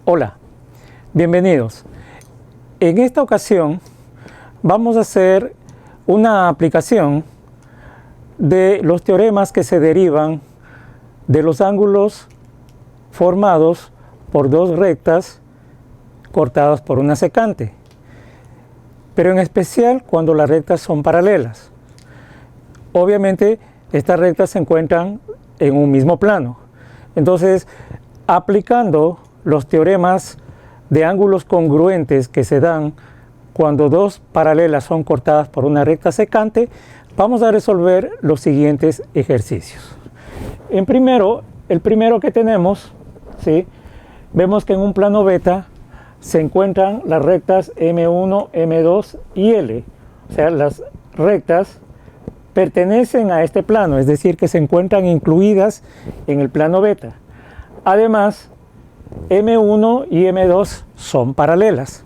Hola, bienvenidos. En esta ocasión vamos a hacer una aplicación de los teoremas que se derivan de los ángulos formados por dos rectas cortadas por una secante, pero en especial cuando las rectas son paralelas. Obviamente estas rectas se encuentran en un mismo plano. Entonces, aplicando los teoremas de ángulos congruentes que se dan cuando dos paralelas son cortadas por una recta secante, vamos a resolver los siguientes ejercicios. El primero que tenemos, ¿sí? Vemos que en un plano beta se encuentran las rectas M1, M2 y L. O sea, las rectas pertenecen a este plano, es decir, que se encuentran incluidas en el plano beta. Además, M1 y M2 son paralelas.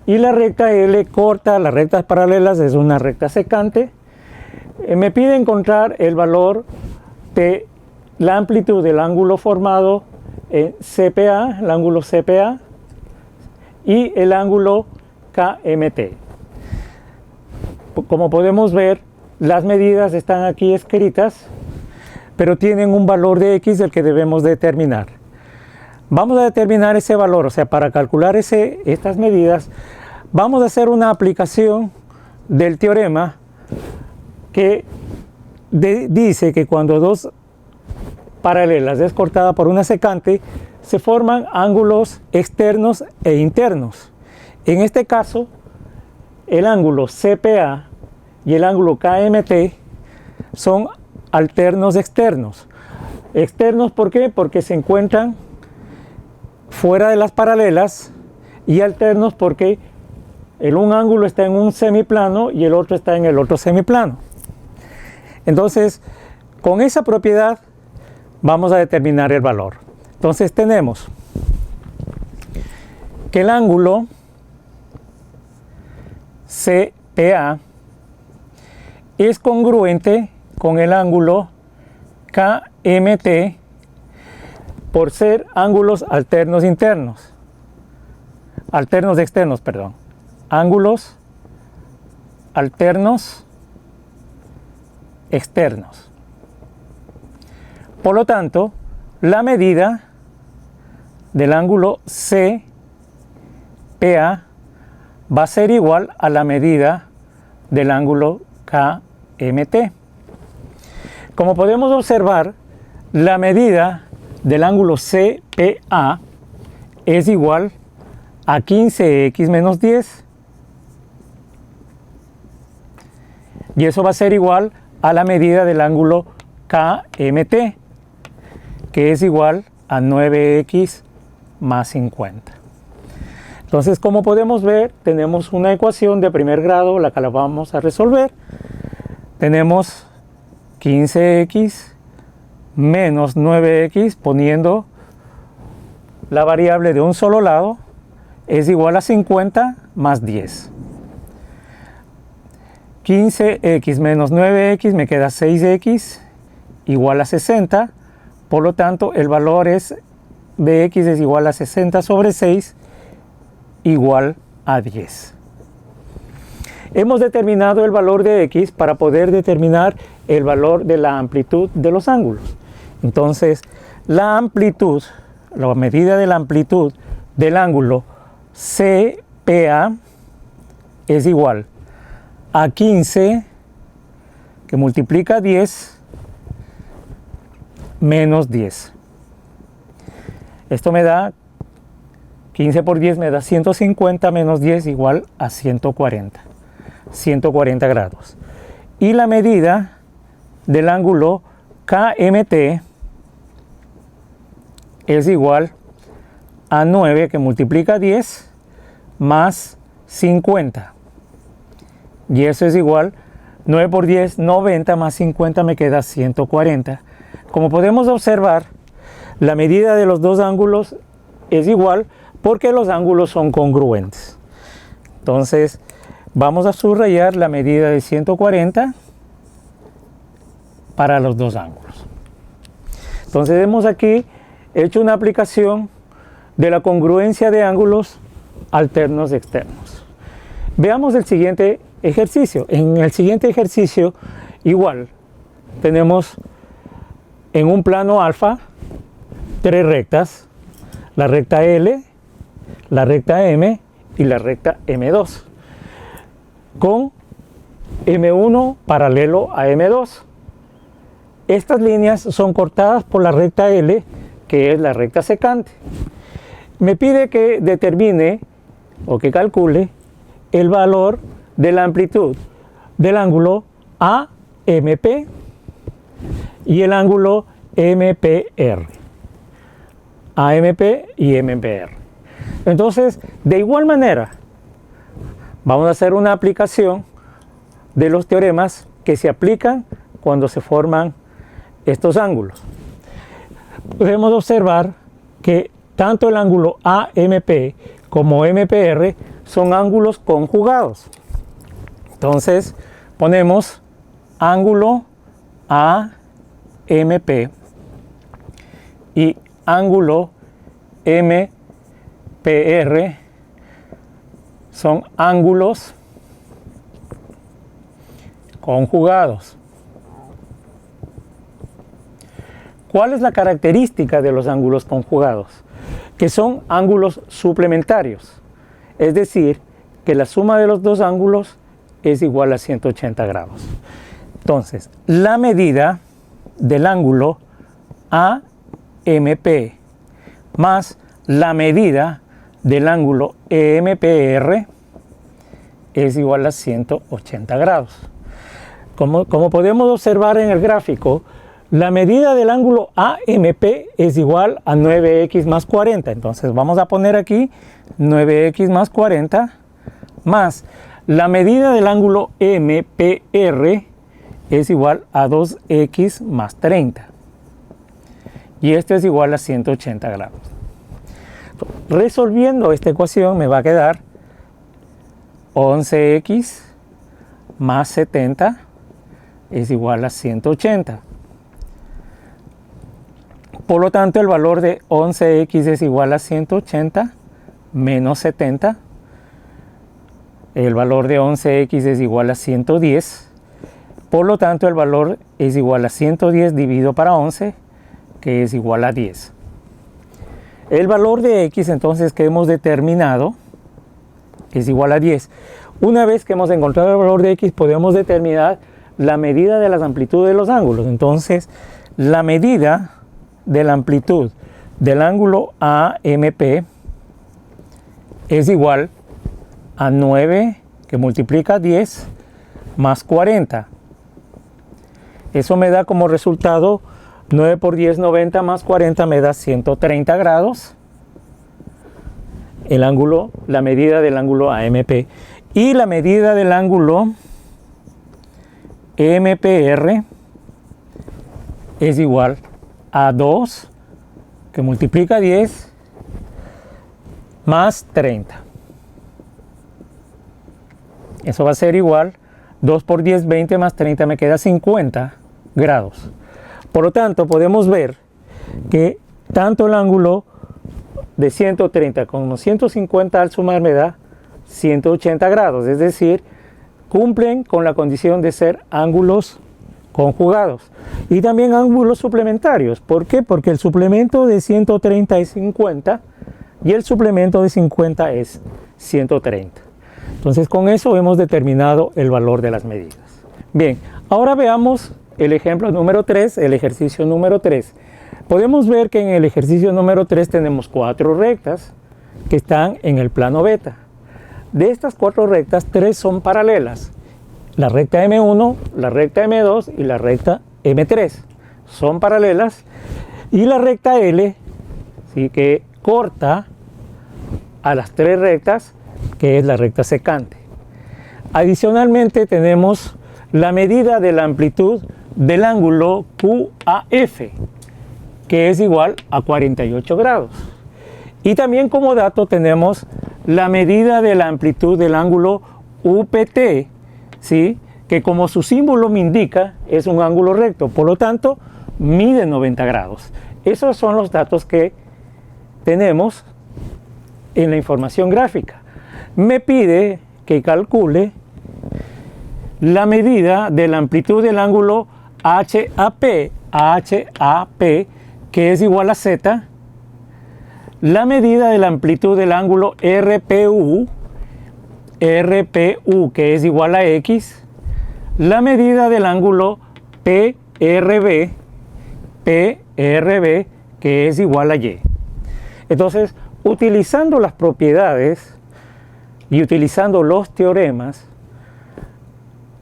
Y la recta L corta las rectas paralelas, es una recta secante. Me pide encontrar el valor de la amplitud del ángulo formado en CPA, el ángulo CPA, y el ángulo KMT. Como podemos ver, las medidas están aquí escritas, pero tienen un valor de X del que debemos determinar. Vamos a determinar ese valor, o sea, para calcular estas medidas, vamos a hacer una aplicación del teorema que dice que cuando dos paralelas es cortada por una secante, se forman ángulos externos e internos. En este caso, el ángulo CPA y el ángulo KMT son alternos externos. Externos, ¿por qué? Porque se encuentran fuera de las paralelas, y alternos porque un ángulo está en un semiplano y el otro está en el otro semiplano. Entonces, con esa propiedad vamos a determinar el valor. Entonces tenemos que el ángulo CPA es congruente con el ángulo KMT por ser ángulos alternos internos. Alternos externos, perdón. Ángulos alternos externos. Por lo tanto, la medida del ángulo CPA va a ser igual a la medida del ángulo KMT. Como podemos observar, la medida del ángulo CPA es igual a 15x menos 10. Y eso va a ser igual a la medida del ángulo KMT, que es igual a 9x más 50. Entonces, como podemos ver, tenemos una ecuación de primer grado, la que la vamos a resolver. Tenemos 15x menos 9x, poniendo la variable de un solo lado, es igual a 50 más 10. 15x menos 9x me queda 6x igual a 60. Por lo tanto, el valor de x es igual a 60 sobre 6 igual a 10. Hemos determinado el valor de x para poder determinar el valor de la amplitud de los ángulos. Entonces, la amplitud, la medida de la amplitud del ángulo CPA es igual a 15 que multiplica 10 menos 10. Esto me da 15 por 10 me da 150 menos 10 igual a 140. 140 grados. Y la medida del ángulo KMT es igual a 9 que multiplica 10 más 50. Y eso es igual, 9 por 10, 90 más 50 me queda 140. Como podemos observar, la medida de los dos ángulos es igual porque los ángulos son congruentes. Entonces, vamos a subrayar la medida de 140 para los dos ángulos. Entonces hemos aquí hecho una aplicación de la congruencia de ángulos alternos externos. Veamos el siguiente ejercicio. En el siguiente ejercicio, igual, tenemos en un plano alfa tres rectas, la recta L, la recta M y la recta M2, con M1 paralelo a M2. Estas líneas son cortadas por la recta L, que es la recta secante. Me pide que determine o que calcule el valor de la amplitud del ángulo AMP y el ángulo MPR. AMP y MPR. Entonces, de igual manera, vamos a hacer una aplicación de los teoremas que se aplican cuando se forman estos ángulos. Podemos observar que tanto el ángulo AMP como MPR son ángulos conjugados. Entonces, ponemos ángulo AMP y ángulo MPR son ángulos conjugados. ¿Cuál es la característica de los ángulos conjugados? Que son ángulos suplementarios, es decir, que la suma de los dos ángulos es igual a 180 grados. Entonces, la medida del ángulo AMP más la medida del ángulo MPR es igual a 180 grados. Como podemos observar en el gráfico, la medida del ángulo AMP es igual a 9x más 40. Entonces vamos a poner aquí 9x más 40 más la medida del ángulo MPR es igual a 2x más 30. Y esto es igual a 180 grados. Resolviendo esta ecuación me va a quedar 11x más 70 es igual a 180. Por lo tanto, el valor de 11x es igual a 180 menos 70. El valor de 11x es igual a 110. Por lo tanto, el valor es igual a 110 dividido para 11, que es igual a 10. El valor de x, entonces, que hemos determinado es igual a 10. Una vez que hemos encontrado el valor de x, podemos determinar la medida de las amplitudes de los ángulos. Entonces, la medida de la amplitud del ángulo AMP es igual a 9 que multiplica 10 más 40. Eso me da como resultado 9 por 10, 90 más 40 me da 130 grados. El ángulo, la medida del ángulo AMP. Y la medida del ángulo MPR es igual a 2 que multiplica 10 más 30. Eso va a ser igual 2 por 10, 20 más 30 me queda 50 grados. Por lo tanto, podemos ver que tanto el ángulo de 130 como 150 al sumar me da 180 grados, es decir, cumplen con la condición de ser ángulos conjugados y también ángulos suplementarios. ¿Por qué? Porque el suplemento de 130 es 50 y el suplemento de 50 es 130. Entonces, con eso hemos determinado el valor de las medidas. Bien, ahora veamos el ejemplo número 3, el ejercicio número 3. Podemos ver que en el ejercicio número 3 tenemos 4 rectas que están en el plano beta. De estas 4 rectas, 3 son paralelas. La recta M1, la recta M2 y la recta M3 son paralelas. Y la recta L, ¿sí?, que corta a las 3 rectas, que es la recta secante. Adicionalmente tenemos la medida de la amplitud del ángulo QAF, que es igual a 48 grados. Y también como dato tenemos la medida de la amplitud del ángulo UPT, ¿sí?, que como su símbolo me indica es un ángulo recto, por lo tanto mide 90 grados. Esos son los datos que tenemos en la información gráfica. Me pide que calcule la medida de la amplitud del ángulo HAP, que es igual a Z, la medida de la amplitud del ángulo RPU, que es igual a X, la medida del ángulo PRB, que es igual a Y. Entonces, utilizando las propiedades y utilizando los teoremas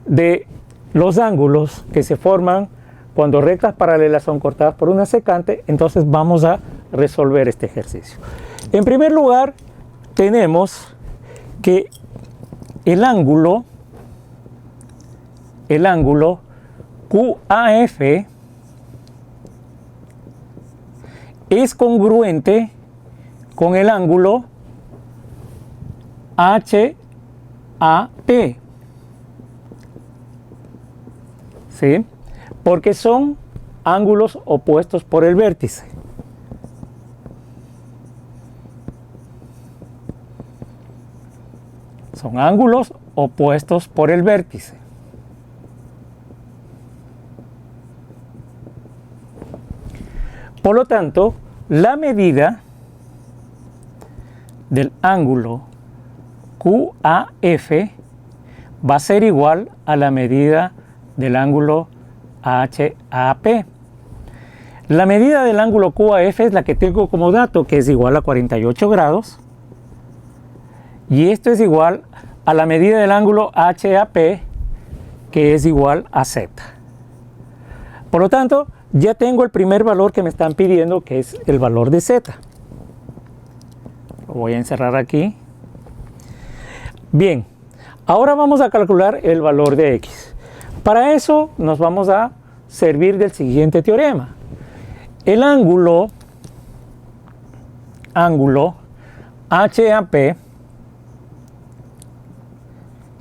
de los ángulos que se forman cuando rectas paralelas son cortadas por una secante, entonces vamos a resolver este ejercicio. En primer lugar, tenemos que el ángulo QAF es congruente con el ángulo HAP. ¿Sí? Porque son ángulos opuestos por el vértice. Son ángulos opuestos por el vértice. Por lo tanto, la medida del ángulo QAF va a ser igual a la medida del ángulo HAP. La medida del ángulo QAF es la que tengo como dato, que es igual a 48 grados. Y esto es igual a la medida del ángulo HAP, que es igual a Z. Por lo tanto, ya tengo el primer valor que me están pidiendo, que es el valor de Z. Lo voy a encerrar aquí. Bien, ahora vamos a calcular el valor de X. Para eso nos vamos a servir del siguiente teorema. El ángulo HAP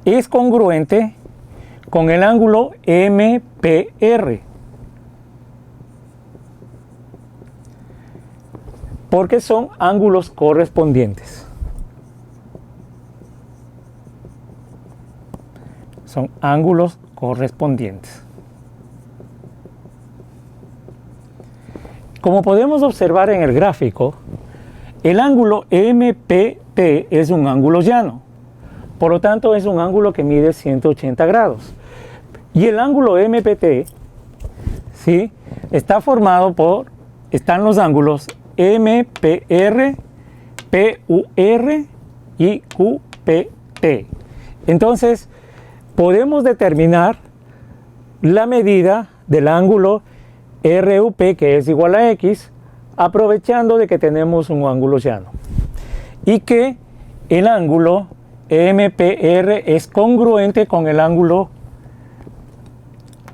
es congruente con el ángulo MPR, porque son ángulos correspondientes. Son ángulos correspondientes. Como podemos observar en el gráfico, el ángulo MPT es un ángulo llano. Por lo tanto, es un ángulo que mide 180 grados. Y el ángulo MPT, ¿sí?, está formado por, están los ángulos MPR, PUR y QPT. Entonces, podemos determinar la medida del ángulo RUP, que es igual a X, aprovechando de que tenemos un ángulo llano. Y que el ángulo MPR es congruente con el ángulo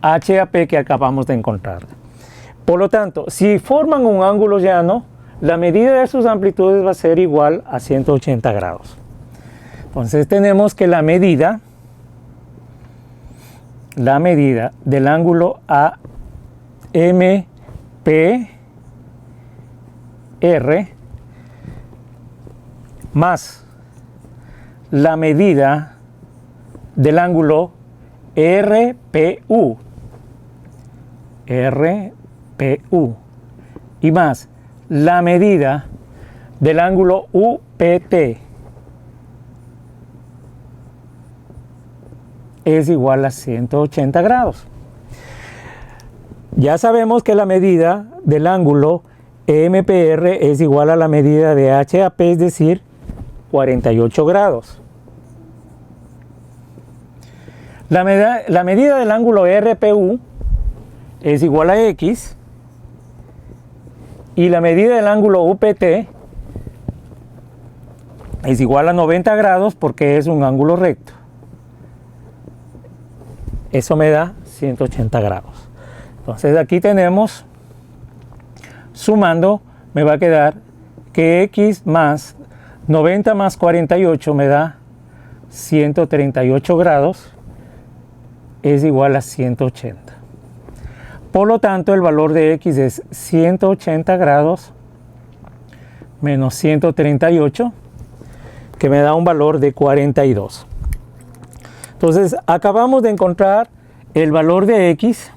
HAP que acabamos de encontrar. Por lo tanto, si forman un ángulo llano, la medida de sus amplitudes va a ser igual a 180 grados. Entonces tenemos que la medida del ángulo AMPR más la medida del ángulo RPU y más la medida del ángulo UPT es igual a 180 grados. Ya sabemos que la medida del ángulo MPR es igual a la medida de HAP, es decir, 48 grados. La medida del ángulo RPU es igual a X y la medida del ángulo UPT es igual a 90 grados porque es un ángulo recto. Eso me da 180 grados. Entonces aquí tenemos, sumando, me va a quedar que X más 90 más 48 me da 138 grados, es igual a 180. Por lo tanto, el valor de X es 180 grados menos 138, que me da un valor de 42. Entonces acabamos de encontrar el valor de x,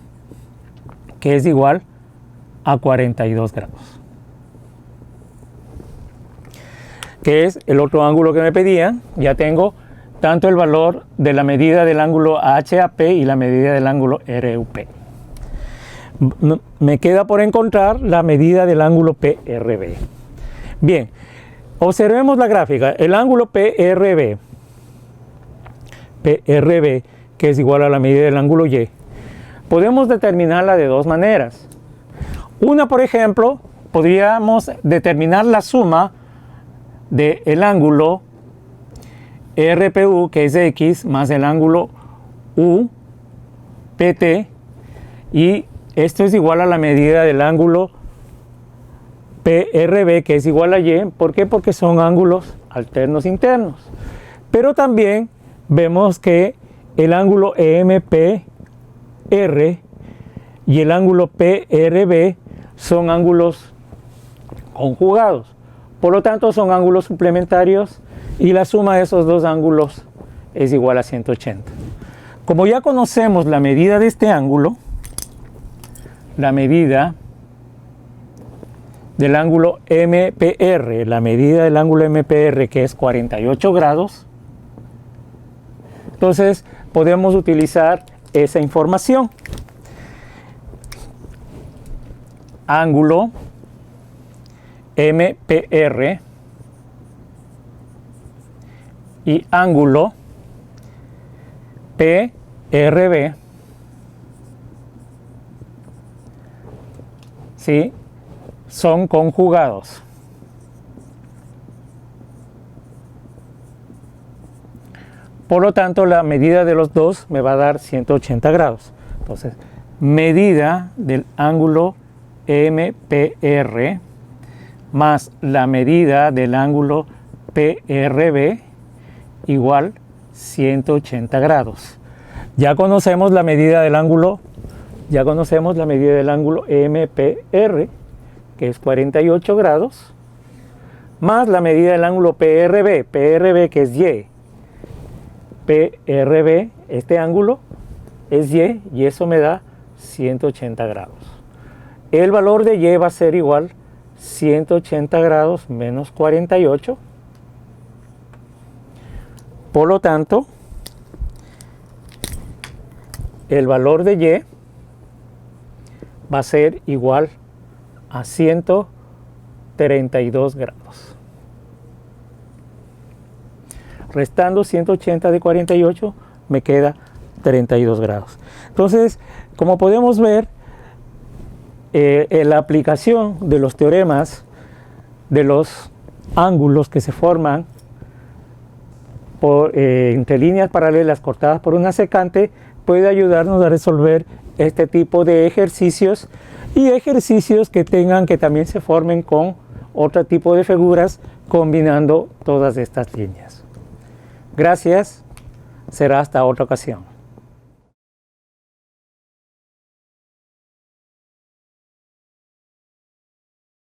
que es igual a 42 grados, que es el otro ángulo que me pedían. Ya tengo tanto el valor de la medida del ángulo HAP y la medida del ángulo RUP. Me queda por encontrar la medida del ángulo PRB. Bien, observemos la gráfica. El ángulo PRB, que es igual a la medida del ángulo Y, podemos determinarla de dos maneras. Una, por ejemplo, podríamos determinar la suma del ángulo RPU, que es X, más el ángulo UPT, y esto es igual a la medida del ángulo PRB, que es igual a Y. ¿Por qué? Porque son ángulos alternos internos. Pero también vemos que el ángulo EMPR y el ángulo PRB son ángulos conjugados. Por lo tanto, son ángulos suplementarios y la suma de esos dos ángulos es igual a 180. Como ya conocemos la medida de este ángulo, la medida del ángulo MPR, la medida del ángulo MPR, que es 48 grados, entonces podemos utilizar esa información. Ángulo MPR y ángulo PRB, ¿sí?, son conjugados. Por lo tanto, la medida de los dos me va a dar 180 grados. Entonces, medida del ángulo MPR más la medida del ángulo PRB igual 180 grados. Ya conocemos la medida del ángulo, MPR, que es 48 grados, más la medida del ángulo PRB, que es Y. PRB, este ángulo es Y, y eso me da 180 grados. El valor de Y va a ser igual 180 grados menos 48. Por lo tanto, el valor de Y va a ser igual a 132 grados. Restando 180 de 48, me queda 32 grados. Entonces, como podemos ver, la aplicación de los teoremas de los ángulos que se forman entre líneas paralelas cortadas por una secante puede ayudarnos a resolver este tipo de ejercicios y ejercicios que también se formen con otro tipo de figuras combinando todas estas líneas. Gracias, será hasta otra ocasión.